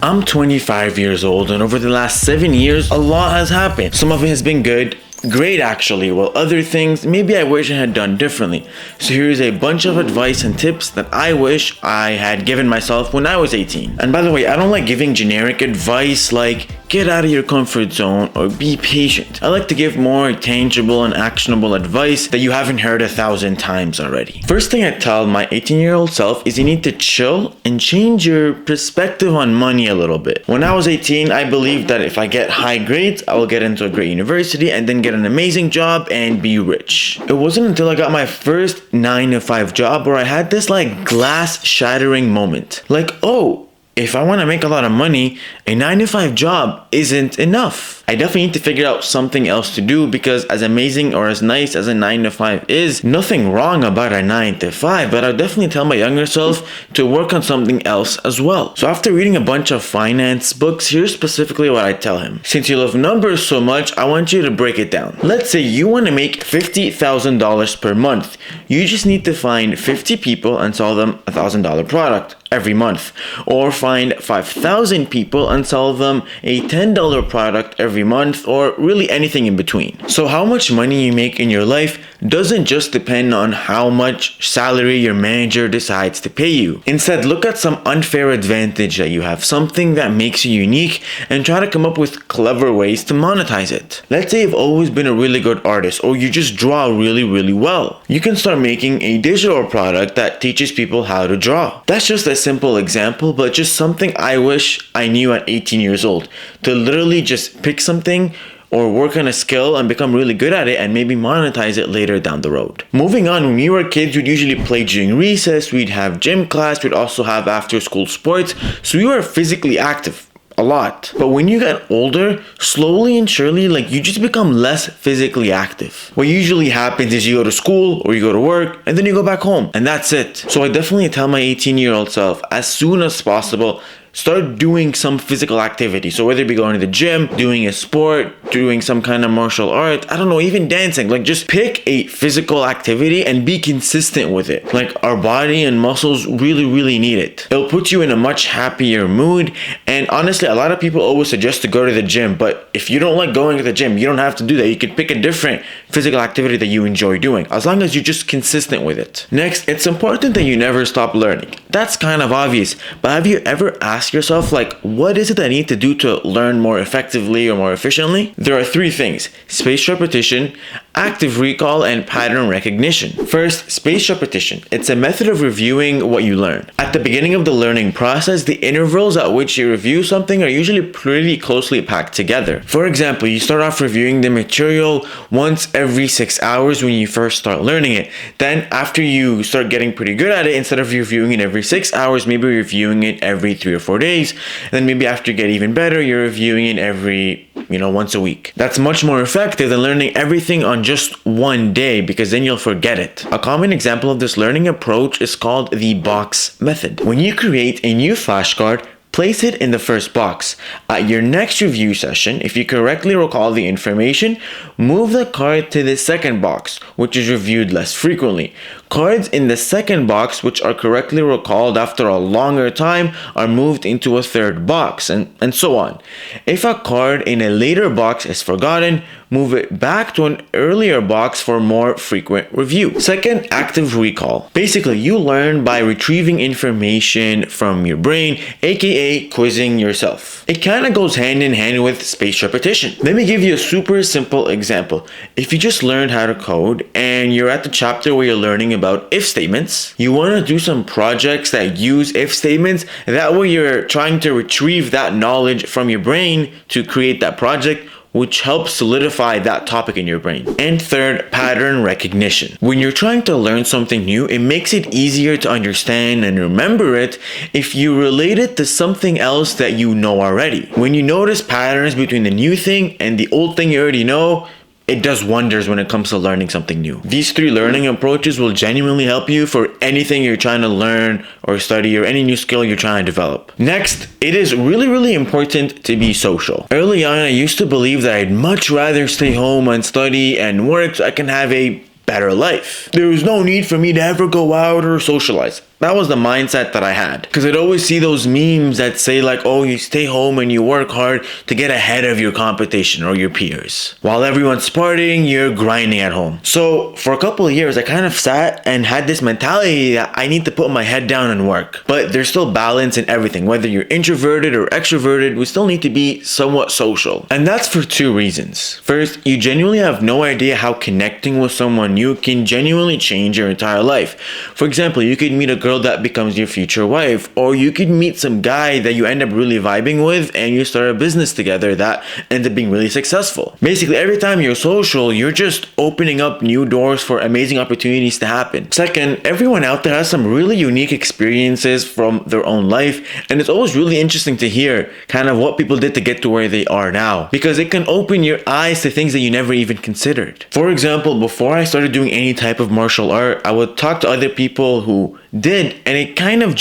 I'm 25 years old, and over the last 7 years, a lot has happened. Some of it has been good, great actually, while other things, maybe I wish I had done differently. So here's a bunch of advice and tips that I wish I had given myself when I was 18. And by the way, I don't like giving generic advice like get out of your comfort zone or be patient. I like to give more tangible and actionable advice that you haven't heard 1,000 times already. First thing I tell my 18-year-old self is you need to chill and change your perspective on money a little bit. When I was 18, I believed that if I get high grades, I will get into a great university and then get an amazing job and be rich. It wasn't until I got my first 9-to-5 job where I had this like glass shattering moment. Like, oh, if I want to make a lot of money, a 9-to-5 job isn't enough. I definitely need to figure out something else to do, because as amazing or as nice as a 9-to-5 is, nothing wrong about a 9-to-5, but I'll definitely tell my younger self to work on something else as well. So after reading a bunch of finance books, here's specifically what I tell him. Since you love numbers so much, I want you to break it down. Let's say you want to make $50,000 per month. You just need to find 50 people and sell them a $1,000 product every month, or find 5,000 people and sell them a $10 product every month, or really anything in between. So how much money you make in your life doesn't just depend on how much salary your manager decides to pay you. Instead, look at some unfair advantage that you have, something that makes you unique, and try to come up with clever ways to monetize it. Let's say you've always been a really good artist, or you just draw really well. You can start making a digital product that teaches people how to draw. That's just a simple example, but just something I wish I knew at 18 years old, to literally just pick something or work on a skill and become really good at it and maybe monetize it later down the road. Moving on, when we were kids, we'd usually play during recess, we'd have gym class, we'd also have after school sports, so we were physically active a lot. But when you get older, slowly and surely, you just become less physically active. What usually happens is you go to school or you go to work and then you go back home, and that's it. So I definitely tell my 18-year-old self, as soon as possible, start doing some physical activity. So whether it be going to the gym, doing a sport, doing some kind of martial art, I don't know, even dancing, just pick a physical activity and be consistent with it. Our body and muscles really need it. It'll put you in a much happier mood. And honestly, a lot of people always suggest to go to the gym, but if you don't like going to the gym, you don't have to do that. You could pick a different physical activity that you enjoy doing, as long as you're just consistent with it. Next, it's important that you never stop learning. That's kind of obvious, but have you ever asked yourself, what is it I need to do to learn more effectively or more efficiently? There are 3 things: spaced repetition, active recall, and pattern recognition. First, spaced repetition. It's a method of reviewing what you learn. At the beginning of the learning process, the intervals at which you review something are usually pretty closely packed together. For example, you start off reviewing the material once every 6 hours when you first start learning it. Then after you start getting pretty good at it, instead of reviewing it every 6 hours, maybe reviewing it every 3 or 4 days. And then maybe after you get even better, you're reviewing it every once a week. That's much more effective than learning everything on just one day, because then you'll forget it. A common example of this learning approach is called the box method. When you create a new flashcard, place it in the first box. At your next review session, if you correctly recall the information, move the card to the second box, which is reviewed less frequently. Cards in the second box, which are correctly recalled after a longer time, are moved into a third box, and so on. If a card in a later box is forgotten, move it back to an earlier box for more frequent review. Second, active recall. Basically, you learn by retrieving information from your brain, aka quizzing yourself. It kind of goes hand in hand with spaced repetition. Let me give you a super simple example. If you just learned how to code and you're at the chapter where you're learning about if statements, you want to do some projects that use if statements. That way you're trying to retrieve that knowledge from your brain to create that project, which helps solidify that topic in your brain. And third, pattern recognition. When you're trying to learn something new, it makes it easier to understand and remember it if you relate it to something else that you know already. When you notice patterns between the new thing and the old thing you already know, it does wonders when it comes to learning something new. These 3 learning approaches will genuinely help you for anything you're trying to learn or study, or any new skill you're trying to develop. Next, it is really important to be social. Early on, I used to believe that I'd much rather stay home and study and work so I can have a better life. There was no need for me to ever go out or socialize. That was the mindset that I had. Because I'd always see those memes that say like, oh, you stay home and you work hard to get ahead of your competition or your peers. While everyone's partying, you're grinding at home. So for a couple of years, I kind of sat and had this mentality that I need to put my head down and work. But there's still balance in everything. Whether you're introverted or extroverted, we still need to be somewhat social. And that's for two reasons. First, you genuinely have no idea how connecting with someone new can genuinely change your entire life. For example, you could meet a girl that becomes your future wife, or you could meet some guy that you end up really vibing with and you start a business together that ends up being really successful. Basically, every time you're social, you're just opening up new doors for amazing opportunities to happen. Second, everyone out there has some really unique experiences from their own life, and it's always really interesting to hear kind of what people did to get to where they are now, because it can open your eyes to things that you never even considered. For example, before I started doing any type of martial art, I would talk to other people who did, and it kind of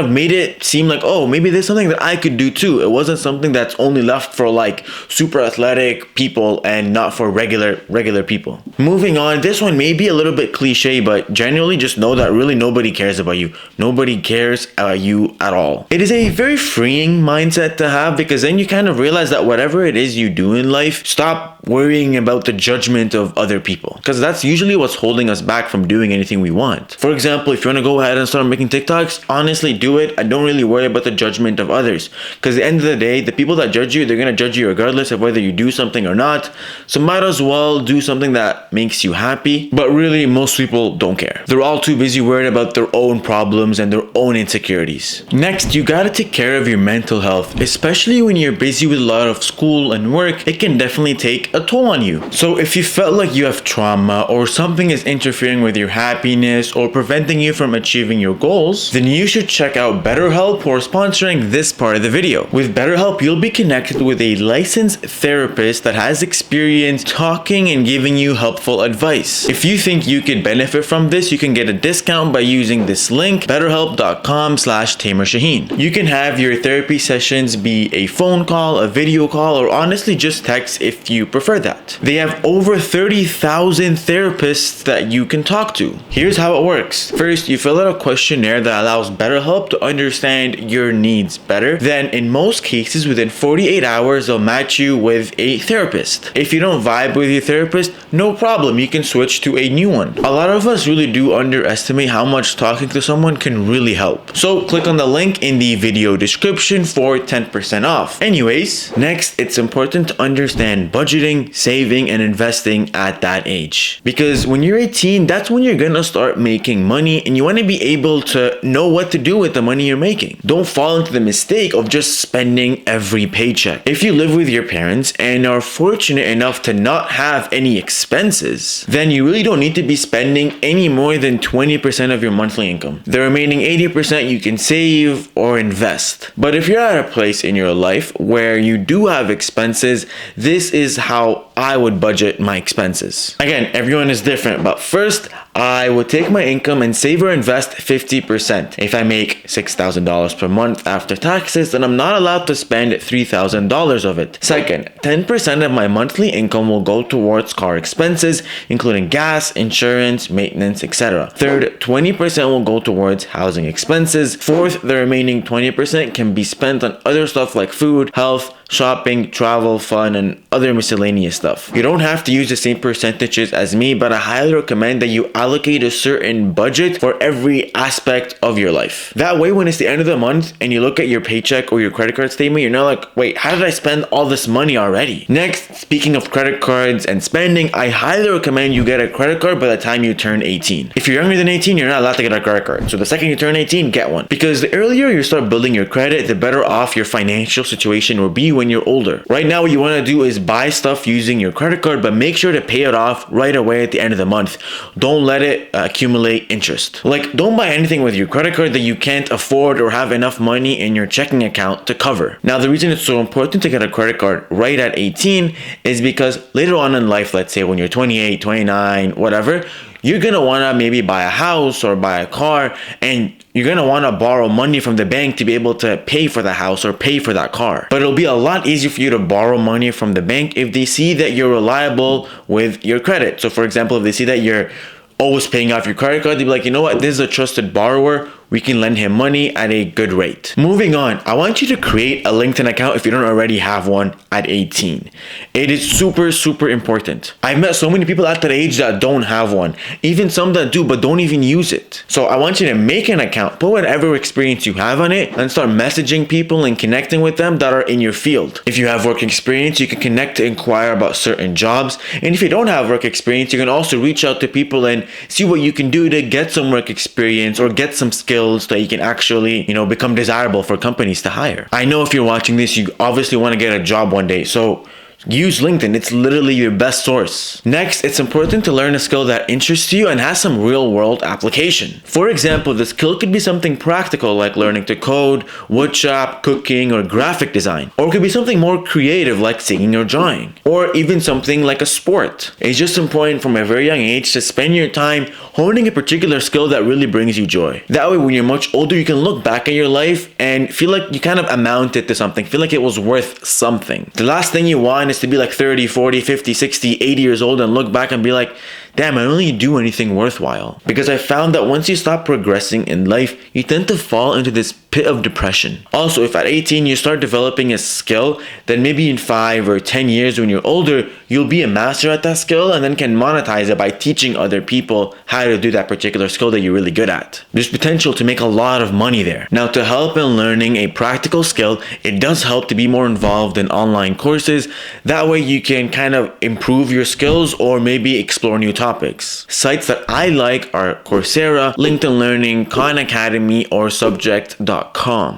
made it seem like, oh, maybe there's something that I could do too. It wasn't something that's only left for like super athletic people and not for regular people. Moving on, this one may be a little bit cliche, but generally just know that really nobody cares about you. Nobody cares about you at all. It is a very freeing mindset to have, because then you kind of realize that whatever it is you do in life, stop worrying about the judgment of other people, because that's usually what's holding us back from doing anything we want. For example, if you want to go ahead and start making TikToks, honestly, do it. I don't really worry about the judgment of others, because at the end of the day, the people that judge you, they're going to judge you regardless of whether you do something or not. So might as well do something that makes you happy. But really, most people don't care. They're all too busy worried about their own problems and their own insecurities. Next, you gotta take care of your mental health, especially when you're busy with a lot of school and work. It can definitely take a toll on you. So if you felt like you have trauma or something is interfering with your happiness or preventing you from achieving your goals, then you should check out BetterHelp, who are sponsoring this part of the video. With BetterHelp, you'll be connected with a licensed therapist that has experience talking and giving you helpful advice. If you think you could benefit from this, you can get a discount by using this link, betterhelp.com/Tamer Shaheen. You can have your therapy sessions be a phone call, a video call, or honestly just text if you prefer that. They have over 30,000 therapists that you can talk to. Here's how it works. First, you fill out a questionnaire that allows BetterHelp to understand your needs better. Then, in most cases, within 48 hours, they'll match you with a therapist. If you don't vibe with your therapist, no problem, you can switch to a new one. A lot of us really do underestimate how much talking to someone can really help. So click on the link in the video description for 10% off. Anyways, next, it's important to understand budgeting, saving, and investing at that age. Because when you're 18, that's when you're gonna start making money, and you want to be able to know what to do with the money you're making. Don't fall into the mistake of just spending every paycheck. If you live with your parents and are fortunate enough to not have any expenses, then you really don't need to be spending any more than 20% of your monthly income. The remaining 80% you can save or invest. But if you're at a place in your life where you do have expenses, this is how I would budget my expenses. Again, everyone is different, but first, I would take my income and save or invest 50%. If I make $6,000 per month after taxes, then I'm not allowed to spend $3,000 of it. Second, 10% of my monthly income will go towards car expenses, including gas, insurance, maintenance, etc. Third, 20% will go towards housing expenses. Fourth, the remaining 20% can be spent on other stuff like food, health, shopping, travel, fun, and other miscellaneous stuff. You don't have to use the same percentages as me, but I highly recommend that you allocate a certain budget for every aspect of your life. That way, when it's the end of the month and you look at your paycheck or your credit card statement, you're not like, wait, how did I spend all this money already? Next, speaking of credit cards and spending, I highly recommend you get a credit card by the time you turn 18. If you're younger than 18, you're not allowed to get a credit card. So the second you turn 18, get one. Because the earlier you start building your credit, the better off your financial situation will be when you're older. Right now, what you want to do is buy stuff using your credit card, but make sure to pay it off right away at the end of the month. Don't let it accumulate interest. Like, don't buy anything with your credit card that you can't afford or have enough money in your checking account to cover. Now, the reason it's so important to get a credit card right at 18 is because later on in life, let's say when you're 28, 29, whatever, you're going to want to maybe buy a house or buy a car, and you're going to want to borrow money from the bank to be able to pay for the house or pay for that car. But it'll be a lot easier for you to borrow money from the bank if they see that you're reliable with your credit. So for example, if they see that you're always paying off your credit card. They'd be like, you know what, this is a trusted borrower, we can lend him money at a good rate. Moving on, I want you to create a LinkedIn account if you don't already have one at 18. It is super important. I've met so many people at that age that don't have one, even some that do but don't even use it. So I want you to make an account, put whatever experience you have on it, and start messaging people and connecting with them that are in your field. If you have work experience, you can connect to inquire about certain jobs, and if you don't have work experience, you can also reach out to people and see what you can do to get some work experience or get some skills that you can actually, become desirable for companies to hire. I know if you're watching this, you obviously want to get a job one day, so use LinkedIn. It's literally your best source. Next, it's important to learn a skill that interests you and has some real-world application. For example, the skill could be something practical like learning to code, woodshop, cooking, or graphic design. Or it could be something more creative like singing or drawing. Or even something like a sport. It's just important from a very young age to spend your time honing a particular skill that really brings you joy. That way, when you're much older, you can look back at your life and feel like you kind of amounted to something, feel like it was worth something. The last thing you want is to be like 30, 40, 50, 60, 80 years old and look back and be like, damn, I don't really do anything worthwhile. Because I found that once you stop progressing in life, you tend to fall into this pit of depression. Also, if at 18 you start developing a skill, then maybe in 5 or 10 years when you're older, you'll be a master at that skill and then can monetize it by teaching other people how to do that particular skill that you're really good at. There's potential to make a lot of money there. Now, to help in learning a practical skill, it does help to be more involved in online courses. That way you can kind of improve your skills or maybe explore new topics. Sites that I like are Coursera, LinkedIn Learning, Khan Academy, or Subject.com.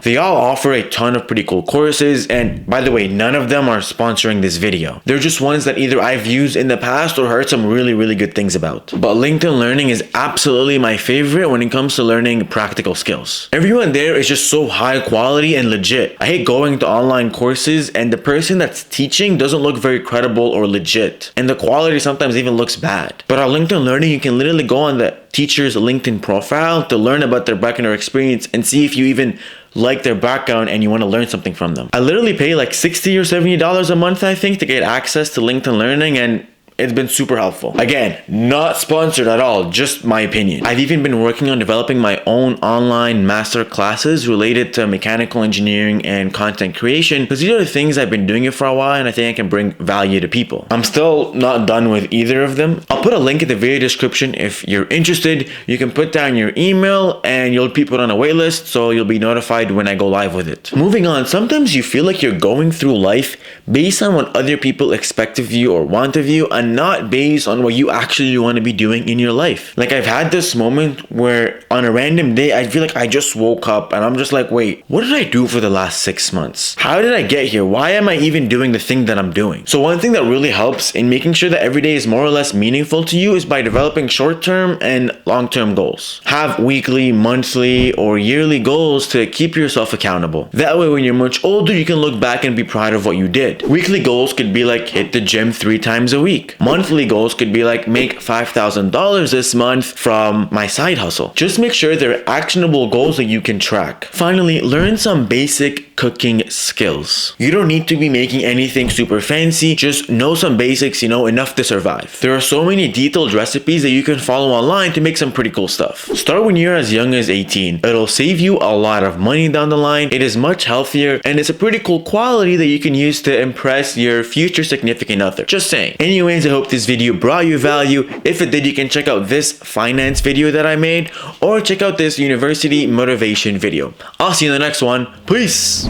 They all offer a ton of pretty cool courses, and by the way, none of them are sponsoring this video. They're just ones that either I've used in the past or heard some really good things about. But LinkedIn Learning is absolutely my favorite when it comes to learning practical skills. Everyone there is just so high quality and legit. I hate going to online courses and the person that's teaching doesn't look very credible or legit, and the quality sometimes even looks bad. But on LinkedIn Learning, you can literally go on the teacher's LinkedIn profile to learn about their background or experience and see if you even like their background and you want to learn something from them. I literally pay like $60 or $70 a month, I think, to get access to LinkedIn Learning, and it's been super helpful. Again, not sponsored at all, just my opinion. I've even been working on developing my own online master classes related to mechanical engineering and content creation, because these are the things I've been doing it for a while and I think I can bring value to people. I'm still not done with either of them. I'll put a link in the video description if you're interested. You can put down your email and you'll be put on a waitlist, so you'll be notified when I go live with it. Moving on, sometimes you feel like you're going through life based on what other people expect of you or want of you, and not based on what you actually want to be doing in your life. Like, I've had this moment where on a random day, I feel like I just woke up and I'm just like, wait, what did I do for the last 6 months? How did I get here? Why am I even doing the thing that I'm doing? So one thing that really helps in making sure that every day is more or less meaningful to you is by developing short-term and long-term goals. Have weekly, monthly, or yearly goals to keep yourself accountable. That way, when you're much older, you can look back and be proud of what you did. Weekly goals could be like hit the gym 3 times a week. Monthly goals could be like make $5,000 this month from my side hustle. Just make sure they're actionable goals that you can track. Finally, learn some basic cooking skills. You don't need to be making anything super fancy, just know some basics, enough to survive. There are so many detailed recipes that you can follow online to make some pretty cool stuff. Start when you're as young as 18. It'll save you a lot of money down the line. It is much healthier and it's a pretty cool quality that you can use to impress your future significant other. Just saying. Anyways, I hope this video brought you value. If it did, you can check out this finance video that I made or check out this university motivation video. I'll see you in the next one. Peace!